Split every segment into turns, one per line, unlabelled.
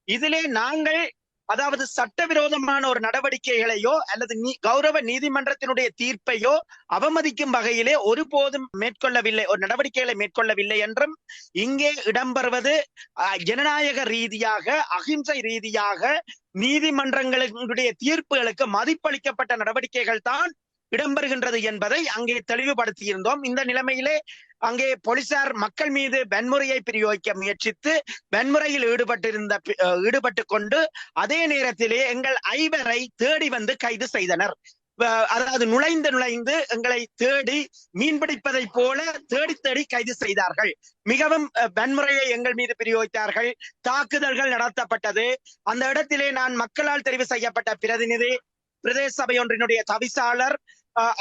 இதிலே நாங்கள் அதாவது சட்டவிரோதமான ஒரு நடவடிக்கைகளையோ அல்லது கௌரவ நீதிமன்றத்தினுடைய தீர்ப்பையோ அவமதிக்கும் வகையிலே ஒருபோதும் மேற்கொள்ளவில்லை, ஒரு நடவடிக்கைகளை மேற்கொள்ளவில்லை என்றும் இங்கே இடம்பெறுவது ஜனநாயக ரீதியாக அகிம்சை ரீதியாக நீதிமன்றங்களுடைய தீர்ப்புகளுக்கு மதிப்பளிக்கப்பட்ட நடவடிக்கைகள் தான் இடம்பெறுகின்றது என்பதை அங்கே தெளிவுபடுத்தியிருந்தோம். இந்த நிலைமையிலே அங்கே போலீசார் மக்கள் மீது வன்முறையை பிரயோகிக்க முயற்சித்து வன்முறையில் ஈடுபட்டு கொண்டு அதே நேரத்திலே எங்கள் 5 பேரை தேடி வந்து கைது செய்தனர். அதாவது நுழைந்து எங்களை தேடி மீன்பிடிப்பதை போல தேடி தேடி கைது செய்தார்கள். மிகவும் வன்முறையை எங்கள் மீது பிரயோகித்தார்கள். தாக்குதல்கள் நடத்தப்பட்டது. அந்த இடத்திலே நான் மக்களால் தெரிவு செய்யப்பட்ட பிரதிநிதி, பிரதேச சபை ஒன்றினுடைய தவிசாளர்,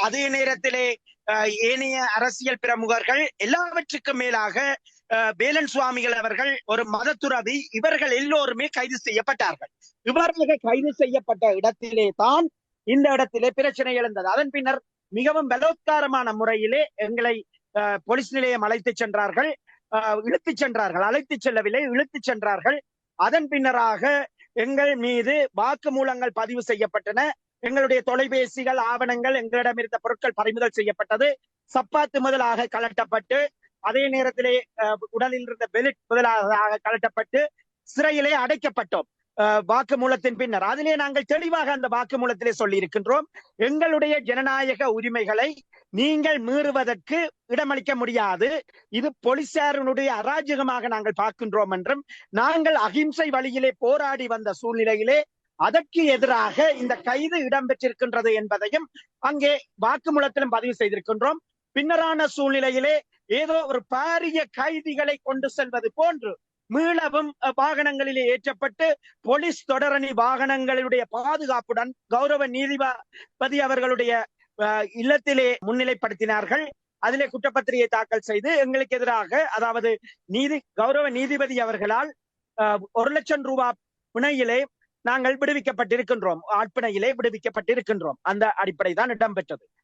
அதே நேரத்திலே ஏனைய அரசியல் பிரமுகர்கள், எல்லாவற்றுக்கும் மேலாக வேலன் சுவாமிகள் அவர்கள் ஒரு மதத்துறவி, இவர்கள் எல்லோருமே கைது செய்யப்பட்டார்கள். இவர்கள் கைது செய்யப்பட்ட இடத்திலே தான் இந்த இடத்திலே பிரச்சனை எழுந்தது. அதன் பின்னர் மிகவும் பலோத்காரமான முறையிலே எங்களை போலீஸ் நிலையம் அழைத்துச் சென்றார்கள். அழைத்துச் செல்லவில்லை, இழுத்துச் சென்றார்கள். அதன் பின்னராக எங்கள் மீது வாக்குமூலங்கள் பதிவு செய்யப்பட்டன. எங்களுடைய தொலைபேசிகள், ஆவணங்கள், எங்களிடம் இருந்த பொருட்கள் பறிமுதல் செய்யப்பட்டது. சப்பாத்து முதலாக கலட்டப்பட்டு, அதே நேரத்திலே உடலில் இருந்த பெல்ட் முதலாக கலட்டப்பட்டு சிறையிலே அடைக்கப்பட்டோம். வாக்குமூலத்தின் பின்னர் அதிலே நாங்கள் தெளிவாக அந்த வாக்குமூலத்திலே சொல்லி இருக்கின்றோம், எங்களுடைய ஜனநாயக உரிமைகளை நீங்கள் மீறுவதற்கு இடமளிக்க முடியாது, இது போலீசாருடைய அராஜகமாக நாங்கள் பார்க்கின்றோம் என்றும், நாங்கள் அகிம்சை வழியிலே போராடி வந்த சூழ்நிலையிலே அதற்கு எதிராக இந்த கைது இடம்பெற்றிருக்கின்றது என்பதையும் அங்கே வாக்குமூலத்திலும் பதிவு செய்திருக்கின்றோம். பின்னரான சூழ்நிலையிலே ஏதோ ஒரு பாரிய கைதிகளை கொண்டு செல்வது போன்று மீளவும் வாகனங்களிலே ஏற்றப்பட்டு போலீஸ் தொடரணி வாகனங்களுடைய பாதுகாப்புடன் கௌரவ நீதிபதி அவர்களுடைய இல்லத்திலே முன்னிலைப்படுத்தினார்கள். அதிலே குற்றப்பத்திரிகை தாக்கல் செய்து எங்களுக்கு எதிராக, அதாவது கௌரவ நீதிபதி அவர்களால் 1 லட்சம் ரூபாய் பிணையிலே நாங்கள் விடுவிக்கப்பட்டிருக்கின்றோம். ஆட்பிணையிலே விடுவிக்கப்பட்டிருக்கின்றோம். அந்த அடிப்படை தான் இடம்பெற்றது.